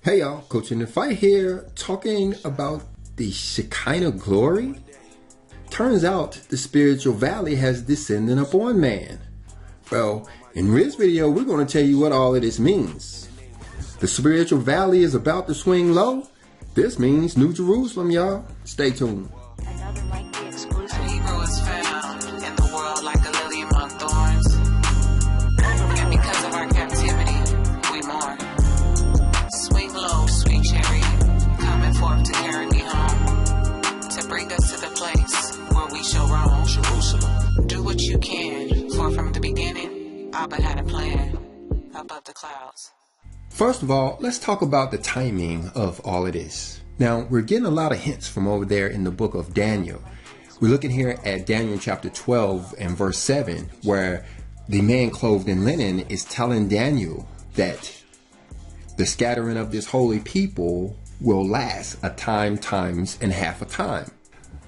Hey y'all, Coach Inthefight here, talking about the Shekinah Glory. Turns out the spiritual valley has descended upon man. Well, in this video, we're going to tell you what all of this means. The spiritual valley is about to swing low. This means New Jerusalem, y'all. Stay tuned. Another lengthy exclusive. Hebrew is found in the world like a lily among thorns. And because of our captivity, we mourn. Swing low, sweet chariot, coming forth to carry me home, to bring us to the place where we shall roam. Jerusalem. Do what you can, for from the beginning, Abba had a plan above the clouds. First of all, let's talk about the timing of all of this. Now, we're getting a lot of hints from over there in the book of Daniel. We're looking here at Daniel chapter 12 and verse 7, where the man clothed in linen is telling Daniel that the scattering of this holy people will last a time, times, and half a time.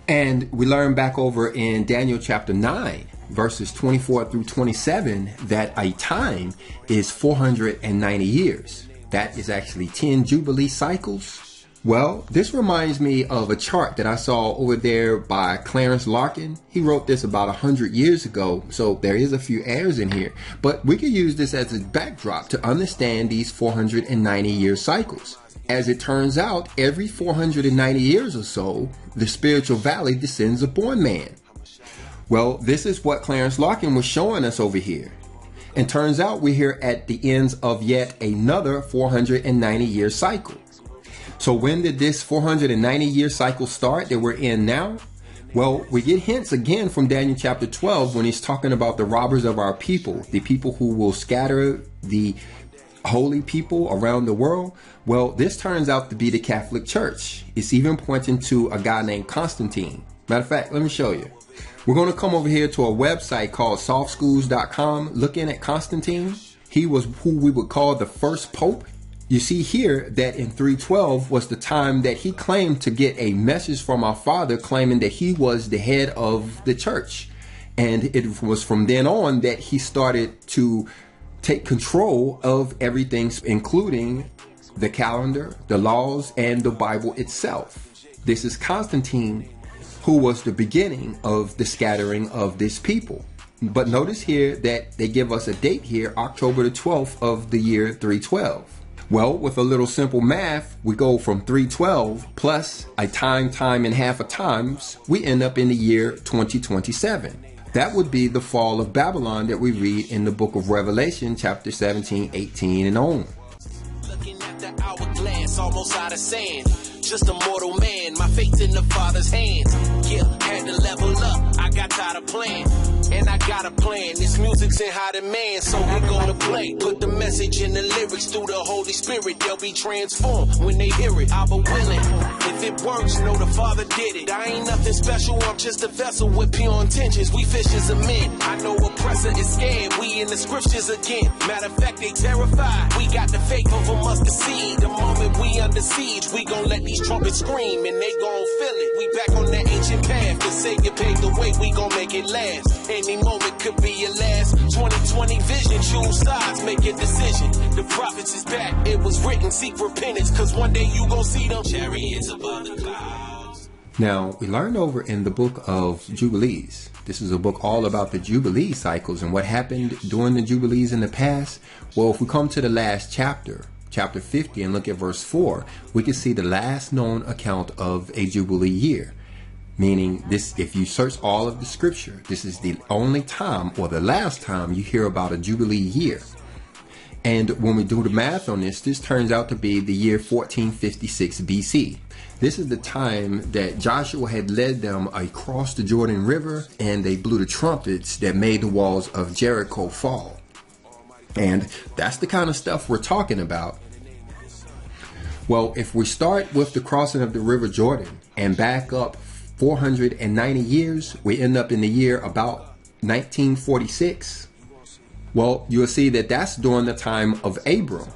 And we learn back over in Daniel chapter 9, verses 24 through 27, that a time is 490 years. That is actually 10 Jubilee cycles. Well, this reminds me of a chart that I saw over there by Clarence Larkin. He wrote this about 100 years ago, so there is a few errors in here. But we could use this as a backdrop to understand these 490-year cycles. As it turns out, every 490 years or so, the spiritual valley descends upon man. Well, this is what Clarence Larkin was showing us over here. And turns out we're here at the ends of yet another 490-year cycle. So when did this 490-year cycle start that we're in now? Well, we get hints again from Daniel chapter 12 when he's talking about the robbers of our people, the people who will scatter the holy people around the world. Well, this turns out to be the Catholic Church. It's even pointing to a guy named Constantine. Matter of fact, let me show you. We're going to come over here to a website called softschools.com. Looking at Constantine, he was who we would call the first pope. You see here that in 312 was the time that he claimed to get a message from our Father claiming that he was the head of the church. And it was from then on that he started to take control of everything, including the calendar, the laws, and the Bible itself. This is Constantine, who was the beginning of the scattering of this people. But notice here that they give us a date here, October the 12th of the year 312. Well, with a little simple math, we go from 312 plus a time, and half a times, we end up in the year 2027. That would be the fall of Babylon that we read in the book of Revelation, chapter 17, 18, and on. Looking at the hourglass, almost out of sand. Just a mortal man, my faith in the Father's hands. Yeah, had to level up, I got tired of playing. And I got a plan, this music's in high demand, so we're gonna play. Put the message in the lyrics through the Holy Spirit, they'll be transformed when they hear it. I'll be willing, if it works, know the Father did it. I ain't nothing special, I'm just a vessel with pure intentions. We fishers of men, I know oppressor is scared. We in the scriptures again, matter of fact, they terrified. We got the faith of a mustard seed. The moment we under siege, we gon' let these trumpets scream and they gon' feel it. We back on that ancient path, the Savior paved the way, we gon' make it last. Any moment could be your last. 2020 vision, choose sides, make your decision. The prophets is back, it was written, seek repentance, cause one day you gon' see them chariots above the clouds. Now, we learned over in the book of Jubilees. This is a book all about the Jubilee cycles and what happened during the Jubilees in the past. Well, if we come to the last chapter, chapter 50, and look at verse 4, we can see the last known account of a Jubilee year. Meaning this, if you search all of the scripture, this is the only time or the last time you hear about a Jubilee year. And when we do the math on this, this turns out to be the year 1456 BC. This is the time that Joshua had led them across the Jordan River and they blew the trumpets that made the walls of Jericho fall. And that's the kind of stuff we're talking about. Well, if we start with the crossing of the River Jordan and back up 490 years, we end up in the year about 1946. Well, you'll see that that's during the time of Abram.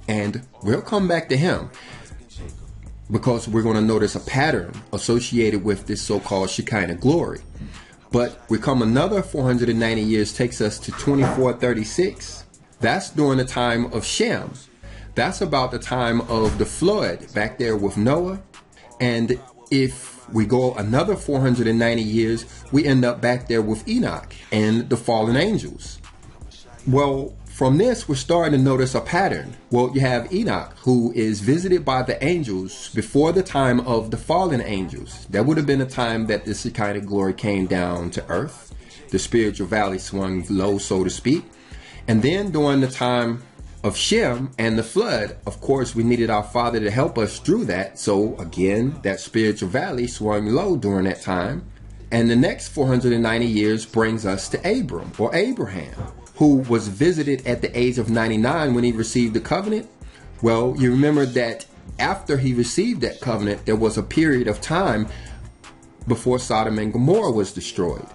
And we'll come back to him because we're going to notice a pattern associated with this so-called Shekinah Glory. But we come another 490 years takes us to 2436. That's during the time of Shem. That's about the time of the flood back there with Noah. And if we go another 490 years, we end up back there with Enoch and the fallen angels. Well, from this, we're starting to notice a pattern. Well, you have Enoch, who is visited by the angels before the time of the fallen angels. That would have been a time that the Shekinah Glory came down to earth. The spiritual valley swung low, so to speak. And then during the time of Shem and the flood, of course, we needed our Father to help us through that. So again, that spiritual valley swung low during that time. And the next 490 years brings us to Abram, or Abraham, who was visited at the age of 99 when he received the covenant. Well, you remember that after he received that covenant, there was a period of time before Sodom and Gomorrah was destroyed.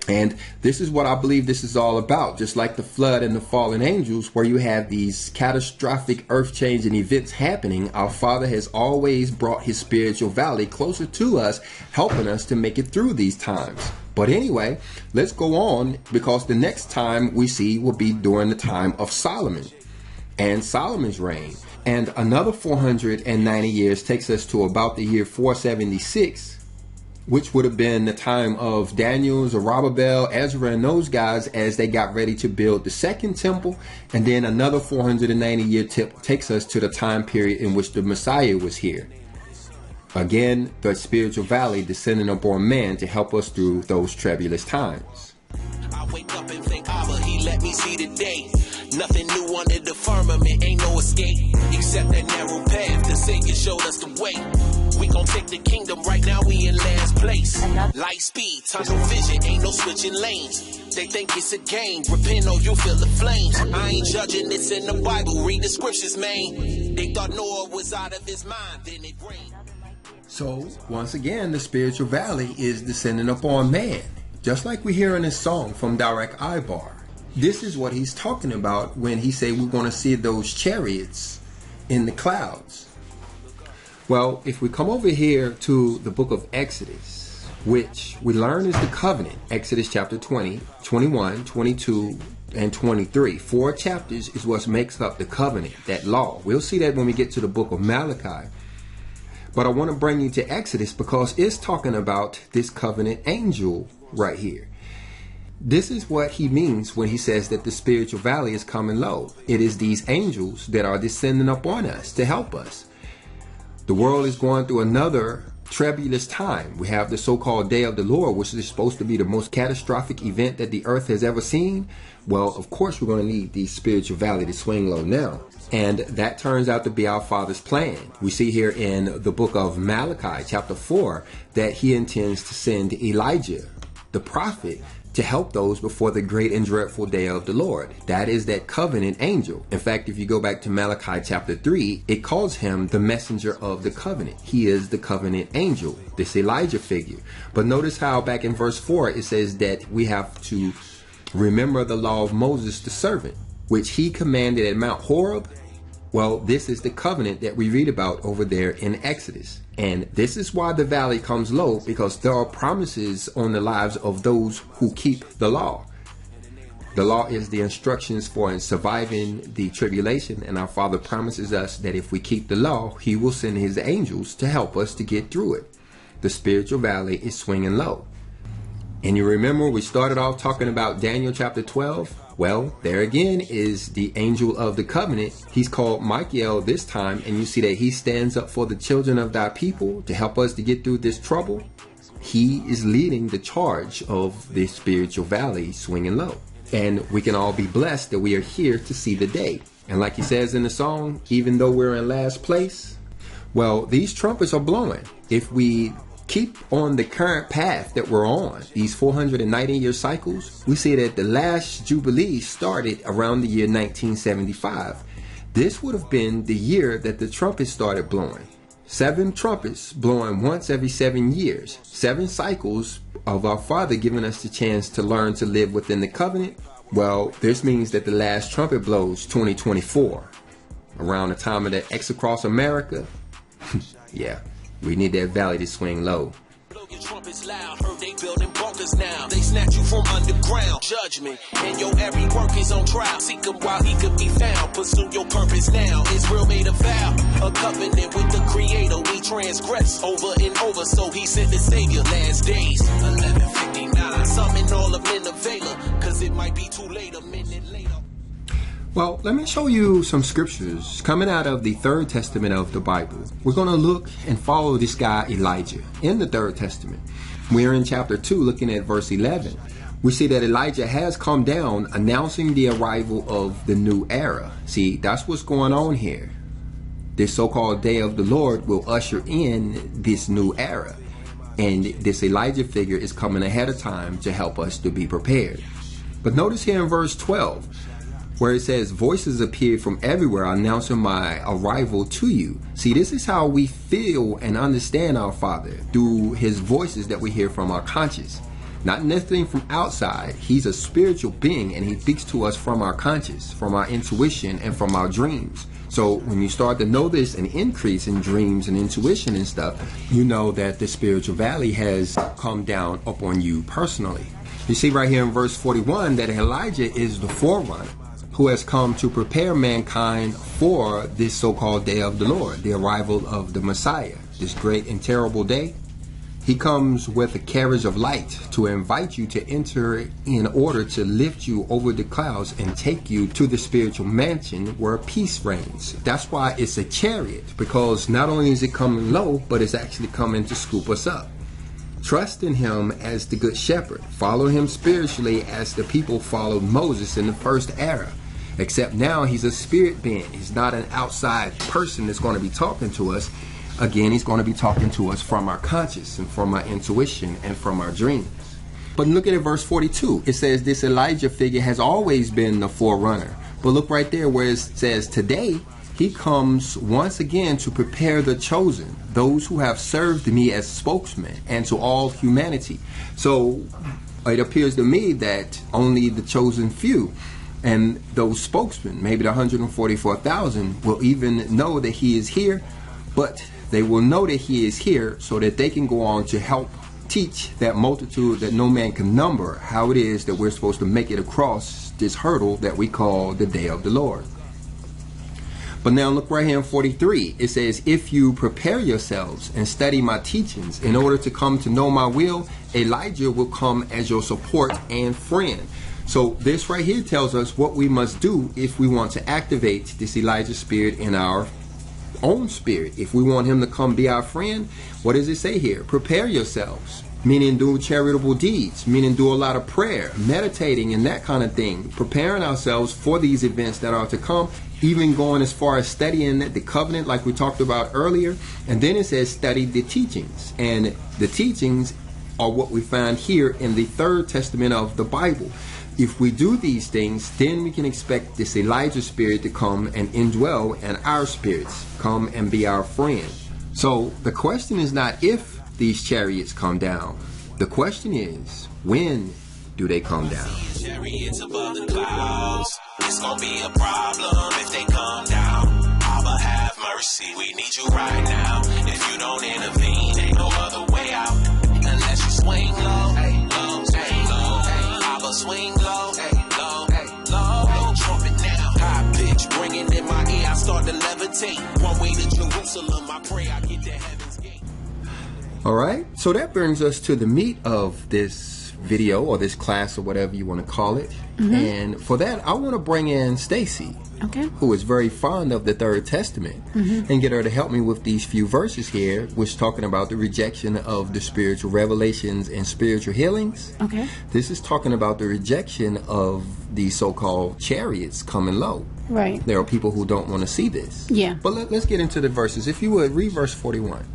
And this is what I believe this is all about. Just like the flood and the fallen angels, where you have these catastrophic earth-changing events happening, our Father has always brought his spiritual valley closer to us, helping us to make it through these times. But anyway, let's go on, because the next time we see will be during the time of Solomon and Solomon's reign. And another 490 years takes us to about the year 476, which would have been the time of Daniel, Zerubbabel, Ezra, and those guys as they got ready to build the second temple. And then another 490 year takes us to the time period in which the Messiah was here. Again, the spiritual valley descending upon man to help us through those troublous times. I wake up and think, Abba, he let me see the day. Nothing new under the firmament, ain't no escape. Except that narrow path, the Savior showed us the way. We gon' take the kingdom, right now we in last place. Light speed, tunnel vision, ain't no switching lanes. They think it's a game, repent or you feel the flames. I ain't judging, it's in the Bible, read the scriptures, man. They thought Noah was out of his mind, then it rained. So, once again, the spiritual valley is descending upon man. Just like we hear in this song from Direct Ibar. This is what he's talking about when he say we're going to see those chariots in the clouds. Well, if we come over here to the book of Exodus, which we learn is the covenant, Exodus chapter 20, 21, 22, and 23. 4 chapters is what makes up the covenant, that law. We'll see that when we get to the book of Malachi. But I want to bring you to Exodus because it's talking about this covenant angel right here. This is what he means when he says that the spiritual valley is coming low. It is these angels that are descending upon us to help us. The world is going through another troublous time. We have the so-called Day of the Lord, which is supposed to be the most catastrophic event that the earth has ever seen. Well, of course, we're going to need the spiritual valley to swing low now. And that turns out to be our Father's plan. We see here in the book of Malachi, chapter 4, that he intends to send Elijah, the prophet, to help those before the great and dreadful day of the Lord. That is that covenant angel. In fact, if you go back to Malachi chapter 3, it calls him the messenger of the covenant. He is the covenant angel, this Elijah figure. But notice how back in verse 4, it says that we have to remember the law of Moses, the servant, which he commanded at Mount Horeb. Well, this is the covenant that we read about over there in Exodus. And this is why the valley comes low, because there are promises on the lives of those who keep the law. The law is the instructions for surviving the tribulation, and our Father promises us that if we keep the law, he will send his angels to help us to get through it. The spiritual valley is swinging low. And you remember we started off talking about Daniel chapter 12? Well, there again is the angel of the covenant. He's called Michael this time, and you see that he stands up for the children of thy people to help us to get through this trouble. He is leading the charge of the spiritual valley swinging low. And we can all be blessed that we are here to see the day. And like he says in the song, even though we're in last place, well, these trumpets are blowing. If we keep on the current path that we're on, these 490-year cycles, we see that the last Jubilees started around the year 1975. This would have been the year that the trumpets started blowing. 7 trumpets blowing once every 7 years. 7 cycles of our Father giving us the chance to learn to live within the covenant. Well, this means that the last trumpet blows 2024. Around the time of the X across America. Yeah. We need that valley to swing low. Blow your trumpets loud, heard they building bunkers now. They snatch you from underground. Judgment, and your every work is on trial. Seek him while he could be found. Pursue your purpose now. Israel made a vow, a covenant with the Creator. We transgress over and over, so he sent the Savior. Last days, 11:59. Summon all of men of Valor, cause it might be too late a minute later. Well, let me show you some scriptures coming out of the Third Testament of the Bible. We're going to look and follow this guy Elijah in the Third Testament. We're in chapter 2 looking at verse 11. We see that Elijah has come down announcing the arrival of the new era. See, that's what's going on here. This so-called day of the Lord will usher in this new era. And this Elijah figure is coming ahead of time to help us to be prepared. But notice here in verse 12, where it says, voices appeared from everywhere announcing my arrival to you. See, this is how we feel and understand our Father, through his voices that we hear from our conscience. Not necessarily from outside. He's a spiritual being, and he speaks to us from our conscience, from our intuition, and from our dreams. So when you start to know this and increase in dreams and intuition and stuff, you know that the spiritual valley has come down upon you personally. You see right here in verse 41 that Elijah is the forerunner who has come to prepare mankind for this so-called day of the Lord, the arrival of the Messiah, this great and terrible day. He comes with a carriage of light to invite you to enter in order to lift you over the clouds and take you to the spiritual mansion where peace reigns. That's why it's a chariot, because not only is it coming low, but it's actually coming to scoop us up. Trust in him as the good shepherd. Follow him spiritually as the people followed Moses in the first era. Except now he's a spirit being. He's not an outside person that's going to be talking to us. Again, he's going to be talking to us from our conscience and from our intuition and from our dreams. But look at it, verse 42. It says this Elijah figure has always been the forerunner. But look right there where it says today he comes once again to prepare the chosen, those who have served me as spokesman, and to all humanity. So it appears to me that only the chosen few and those spokesmen, maybe the 144,000, will even know that he is here, but they will know that he is here so that they can go on to help teach that multitude that no man can number how it is that we're supposed to make it across this hurdle that we call the day of the Lord. But now look right here in 43. It says, if you prepare yourselves and study my teachings in order to come to know my will, Elijah will come as your support and friend. So this right here tells us what we must do if we want to activate this Elijah spirit in our own spirit. If we want him to come be our friend, what does it say here? Prepare yourselves, meaning do charitable deeds, meaning do a lot of prayer, meditating and that kind of thing, preparing ourselves for these events that are to come, even going as far as studying the covenant like we talked about earlier. And then it says study the teachings, and the teachings are what we find here in the Third Testament of the Bible. If we do these things, then we can expect this Elijah spirit to come and indwell, and our spirits come and be our friend. So the question is not if these chariots come down. The question is, when do they come down? Chariots above the clouds. It's gonna be a problem if they come down. Abba, have mercy. We need you right now. If you don't intervene, ain't no other way out. Unless you swing low, low, swing low. Abba, swing low, low, low. Low trumpet now. High pitch, ringing in my ear. I start to levitate. One way to Jerusalem. I pray I get to heaven's gate. All right, so that brings us to the meat of this video or this class or whatever you want to call it. And for that, I want to bring in Stacy, who is very fond of the Third Testament, and get her to help me with these few verses here, which talking about the rejection of the spiritual revelations and spiritual healings. This is talking about the rejection of the so-called chariots coming low. Right. There are people who don't want to see this. Yeah. But let's get into the verses. If you would, read verse 41.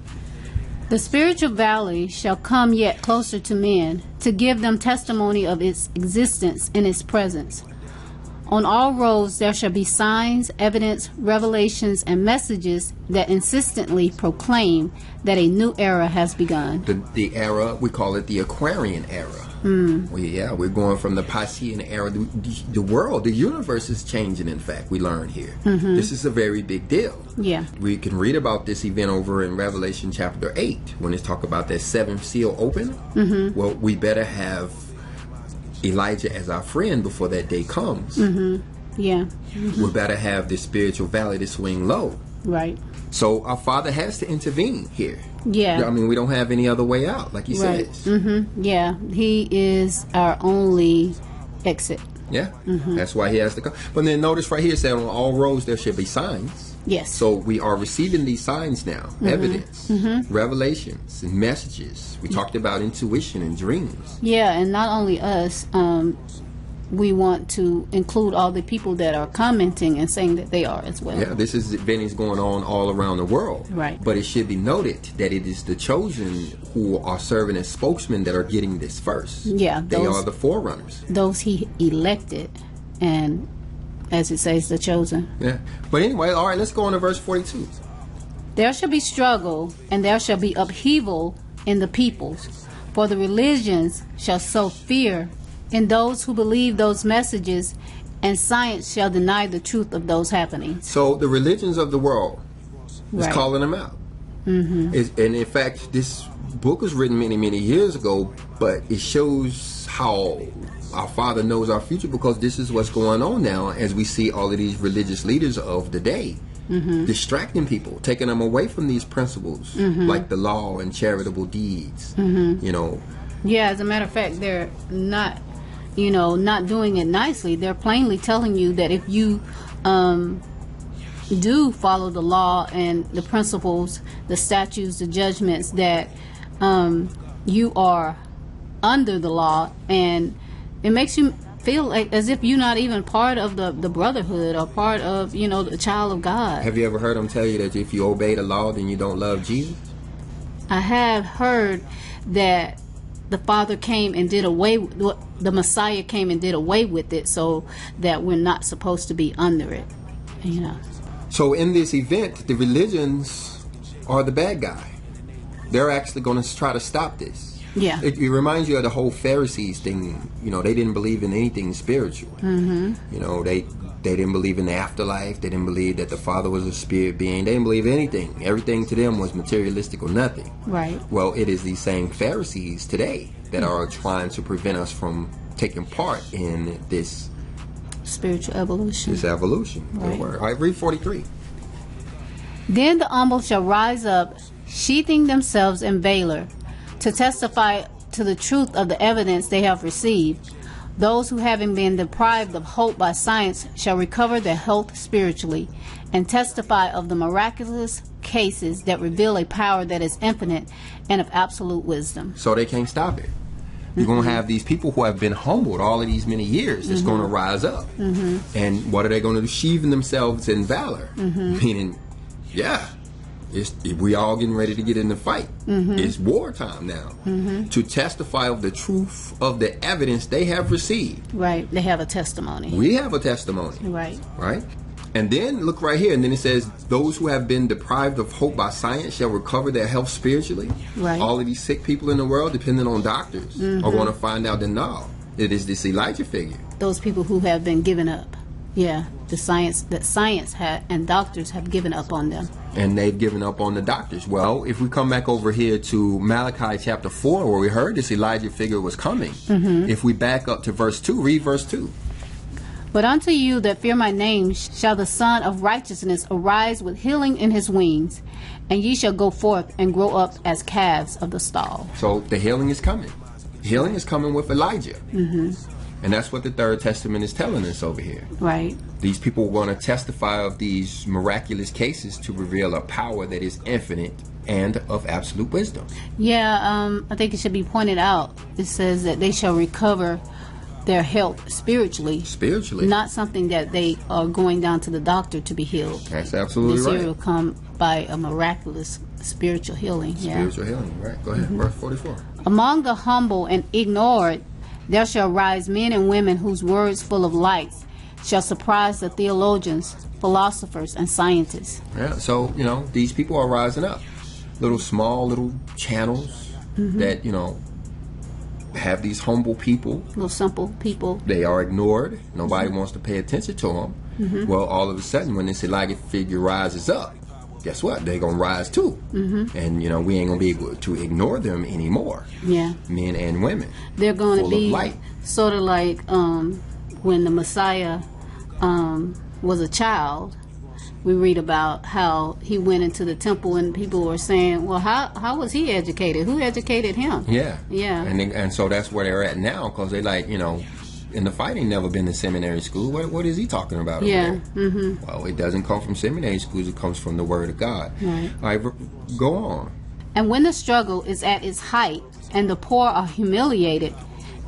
The spiritual valley shall come yet closer to men, to give them testimony of its existence in its presence. On all roads there shall be signs, evidence, revelations, and messages that insistently proclaim that a new era has begun. The era, we call it the Aquarian era. We're going from the Piscean era. The world, the universe is changing, in fact, we learn here. This is a very big deal. Yeah. We can read about this event over in Revelation chapter 8 when it's talk about that seventh seal open. Well, we better have Elijah as our friend before that day comes. Yeah. We better have this spiritual valley to swing low. Right. So our Father has to intervene here. Yeah. I mean, we don't have any other way out, like he says. Yeah. He is our only exit. Yeah. That's why he has to come. But then notice right here it says on all roads there should be signs. Yes. So we are receiving these signs now, evidence, revelations, and messages. We talked about intuition and dreams. Yeah, and not only us, we want to include all the people that are commenting and saying that they are as well. Yeah, this event is going on all around the world. Right. But it should be noted that it is the chosen who are serving as spokesmen that are getting this first. Yeah. They are the forerunners. Those he elected, and as it says, the chosen. Yeah. But anyway, all right, let's go on to verse 42. There shall be struggle, and there shall be upheaval in the peoples, for the religions shall sow fear in those who believe those messages, and science shall deny the truth of those happenings. So the religions of the world is Right. calling them out. And in fact, this book was written many, many years ago, but it shows how our Father knows our future, because this is what's going on now as we see all of these religious leaders of the day distracting people, taking them away from these principles like the law and charitable deeds. You know, Yeah, as a matter of fact, they're not, not doing it nicely. They're plainly telling you that if you do follow the law and the principles, the statutes, the judgments, that you are under the law, and it makes you feel like as if you're not even part of the brotherhood or part of, the child of God. have you ever heard them tell you that if you obey the law, then you don't love Jesus? I have heard that the Father came and did away, the Messiah came and did away with it, so that we're not supposed to be under it. So in this event, the religions are the bad guy. They're actually going to try to stop this. Yeah. It reminds you of the whole Pharisees thing. They didn't believe in anything spiritual. They didn't believe in the afterlife. They didn't believe that the Father was a spirit being. They didn't believe anything. Everything to them was materialistic or nothing. Right. Well, it is these same Pharisees today that are trying to prevent us from taking part in this Spiritual evolution. This evolution. Good Right. word. All right, read 43. Then the humble shall rise up, sheathing themselves in valor, to testify to the truth of the evidence they have received. Those who, having been deprived of hope by science, shall recover their health spiritually, and testify of the miraculous cases that reveal a power that is infinite and of absolute wisdom. So they can't stop it. You're going to have these people who have been humbled all of these many years that's going to rise up. And what are they going to do? Sheathing themselves in valor. Meaning, we all getting ready to get in the fight. It's wartime now. To testify of the truth of the evidence they have received. Right. They have a testimony. We have a testimony. Right. Right? And then look right here, and then it says, those who have been deprived of hope by science shall recover their health spiritually. Right. All of these sick people in the world, depending on doctors, are going to find out that no, it is this Elijah figure. Those people who have been given up. Yeah. The science and doctors have given up on them. And they've given up on the doctors. Well, if we come back over here to Malachi chapter 4, where we heard this Elijah figure was coming, if we back up to verse 2, read verse 2. But unto you that fear my name shall the Son of Righteousness arise with healing in his wings, and ye shall go forth and grow up as calves of the stall. So the healing is coming. Healing is coming with Elijah. And that's what the Third Testament is telling us over here. Right. These people want to testify of these miraculous cases to reveal a power that is infinite and of absolute wisdom. Yeah, I think it should be pointed out. It says that they shall recover their health spiritually. Spiritually. Not something that they are going down to the doctor to be healed. That's absolutely This right. here will come by a miraculous spiritual healing. Spiritual healing, right. Go ahead, verse 44. Among the humble and ignored, there shall rise men and women whose words full of light shall surprise the theologians, philosophers, and scientists. Yeah, so, these people are rising up. Little channels that, have these humble people. Little simple people. They are ignored. Nobody wants to pay attention to them. Well, all of a sudden, when this Elijah figure rises up, guess what? They're going to rise too. And, we ain't going to be able to ignore them anymore. Yeah. Men and women. They're going to be light. Sort of like when the Messiah was a child. We read about how he went into the temple and people were saying, well, how was he educated? Who educated him? Yeah. Yeah. And so that's where they're at now, because they like, in the fight, ain't never been to seminary school. What is he talking about over there? Well, it doesn't come from seminary schools. It comes from the Word of God. Right. All right, go on. And when the struggle is at its height and the poor are humiliated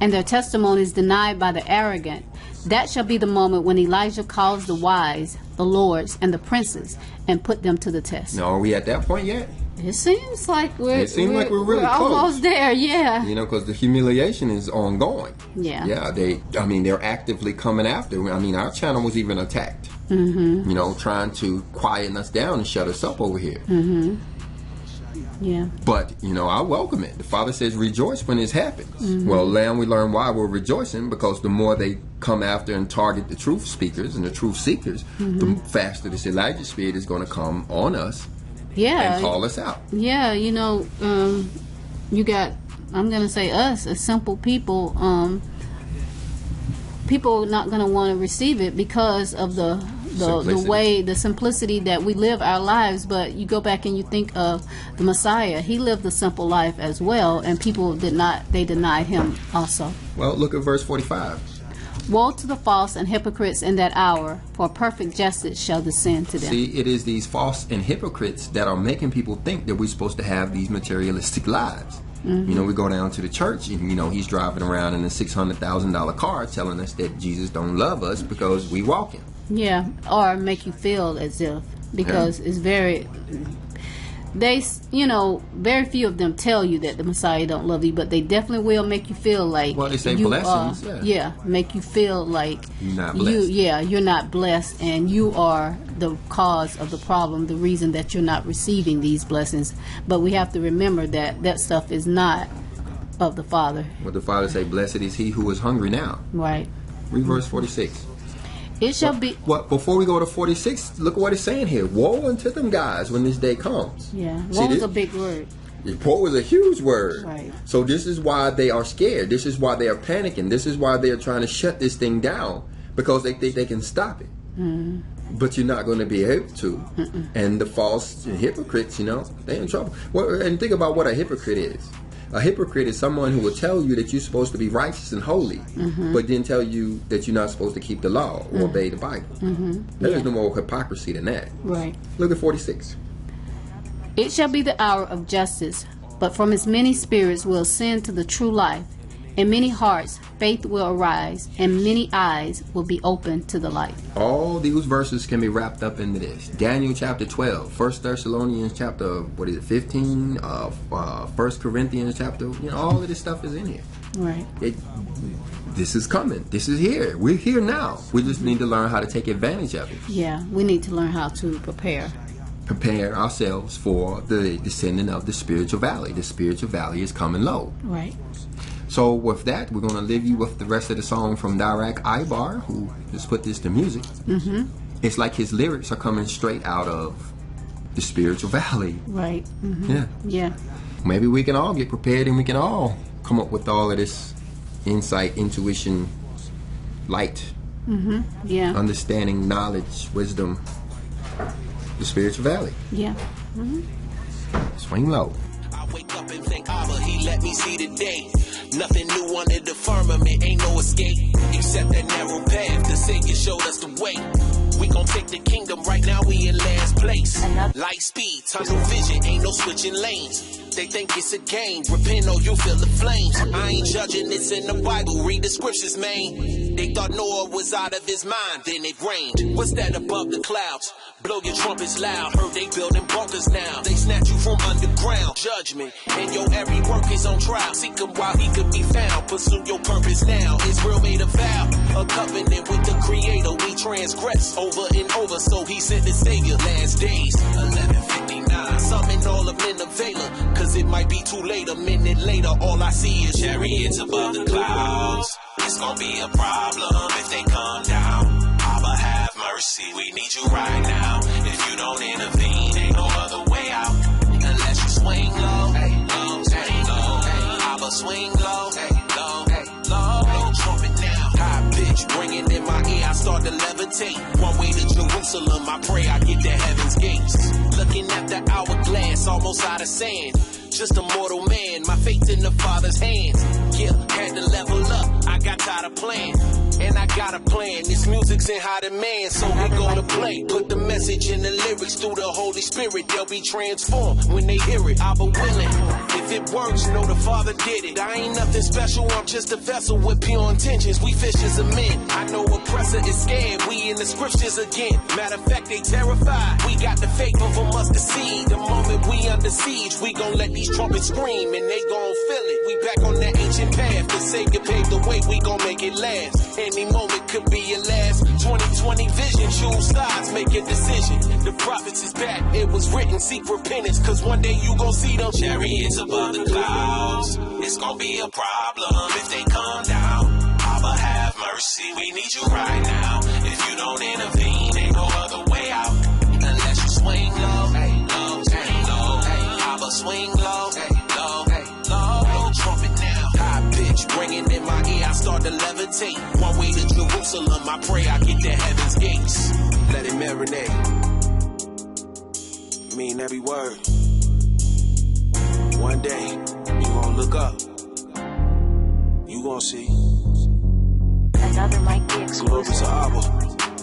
and their testimony is denied by the arrogant, that shall be the moment when Elijah calls the wise, the lords, and the princes and put them to the test. Now, are we at that point yet? It seems like we're really close. almost there, yeah. Because the humiliation is ongoing. Yeah. Yeah, they're actively coming after. Our channel was even attacked. Trying to quieten us down and shut us up over here. Yeah. But, I welcome it. The Father says rejoice when this happens. Well, now we learn why we're rejoicing, because the more they come after and target the truth speakers and the truth seekers, the faster this Elijah spirit is going to come on us and call us out. Yeah, you got, I'm going to say us, as simple people, people are not going to want to receive it because of the way, the simplicity that we live our lives. But you go back and you think of the Messiah. He lived a simple life as well, and people denied him also. Well, look at verse 45. Woe to the false and hypocrites in that hour, for perfect justice shall descend to them. See, it is these false and hypocrites that are making people think that we're supposed to have these materialistic lives. We go down to the church and, he's driving around in a $600,000 car telling us that Jesus don't love us because we walking. Yeah, or make you feel as if, because it's very, very few of them tell you that the Messiah don't love you, but they definitely will make you feel like, well, they say blessings, make you feel like you're not blessed. You're not blessed, and you are the cause of the problem, the reason that you're not receiving these blessings. But we have to remember that stuff is not of the Father. What the Father say, blessed is he who is hungry now. Right. Read verse 46. It shall be. What? Before we go to 46, look at what it's saying here. Woe unto them guys when this day comes. Yeah, woe is a big word. Woe is a huge word. Right. So this is why they are scared. This is why they are panicking. This is why they are trying to shut this thing down, because they think they can stop it. But you're not going to be able to. And the false hypocrites, they're in trouble. Well, and think about what a hypocrite is. A hypocrite is someone who will tell you that you're supposed to be righteous and holy, but then tell you that you're not supposed to keep the law or obey the Bible. There is no more hypocrisy than that. Right. Look at 46. It shall be the hour of justice, but from as many spirits will ascend to the true life. In many hearts faith will arise, and many eyes will be opened to the light. All these verses can be wrapped up into this. Daniel chapter 12, 1 Thessalonians chapter 15, 1 Corinthians chapter, all of this stuff is in here. Right. This is coming. This is here. We're here now. We just need to learn how to take advantage of it. Yeah, we need to learn how to prepare ourselves for the descending of the spiritual valley. The spiritual valley is coming low. Right. So with that, we're going to leave you with the rest of the song from Dirac Ibar, who has put this to music. It's like his lyrics are coming straight out of the spiritual valley. Right. Yeah. Maybe we can all get prepared and we can all come up with all of this insight, intuition, light, understanding, knowledge, wisdom, the spiritual valley. Yeah. Swing low. I wake up and thank Abba, he let me see the day. Nothing new under the firmament, ain't no escape, except that narrow path. The Savior showed us the way. We gon' take the kingdom, right now we in last place. Light speed, tunnel vision, ain't no switching lanes. they think it's a game. Repent or you feel the flames. I ain't judging, it's in the Bible, read the scriptures, man. They thought Noah was out of his mind, then it rained. What's that above the clouds? Blow your trumpets loud, heard they building bunkers now. They snatch you from underground, judgment, and your every work is on trial. Seek him while he could be found, pursue your purpose now. Israel made a vow, a covenant with the Creator. We transgress over and over, so he sent the Savior. Last days, 11:59, summon all of Nineveh, cause it might be too late. A minute later, all I see is chariots above the clouds. It's gonna be a problem if they come down. Abba, have mercy, we need you right now. If you don't intervene, ain't no other way out. Unless you swing low, low, swing low. Abba, swing low, low, low. Blow trumpet now, high pitch, ringing in my ear. I start to levitate. One way to Jerusalem, I pray I get to heaven's gates. Looking at the hourglass, almost out of sand. Just a mortal man, my faith in the Father's hands. Yeah, had to level up, I got tired of playing. And I got a plan, this music's in high demand, so we gonna play. Put the message in the lyrics through the Holy Spirit, they'll be transformed when they hear it. I'll be willing, if it works, know the Father did it. I ain't nothing special, I'm just a vessel with pure intentions. We fishers of men, I know oppressor is scared. We in the scriptures again, matter of fact, they terrified. We got the faith of a mustard seed. The moment we under siege, we gon' let these trumpets scream, and they gon' feel it. We back on that ancient path, the Savior paved the way, we gon' make it last. Any moment could be your last. 2020 vision, choose sides, make a decision. The prophets is back, it was written, seek repentance, cause one day you gon' see them chariots above the clouds. It's gon' be a problem if they come down. Abba, have mercy, we need you right now. If you don't intervene, ain't no other way out. Unless you swing low, low, swing low. Abba, swing low, low, low. Blow trumpet now, high pitch, ringing in my ear. I start to levitate. One way to Jerusalem, I pray I get to heaven's gates. Let it marinate. Mean every word. One day, you gon' look up. You gon' see. Another might be Glory to exclusive. Abba,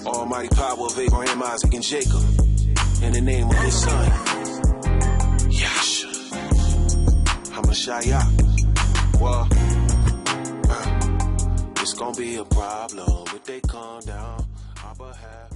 almighty power of Abraham, Isaac, and Jacob. In the name of his son, Yasha, Hamashiach. Well, it's gonna be a problem if they come down. Abba have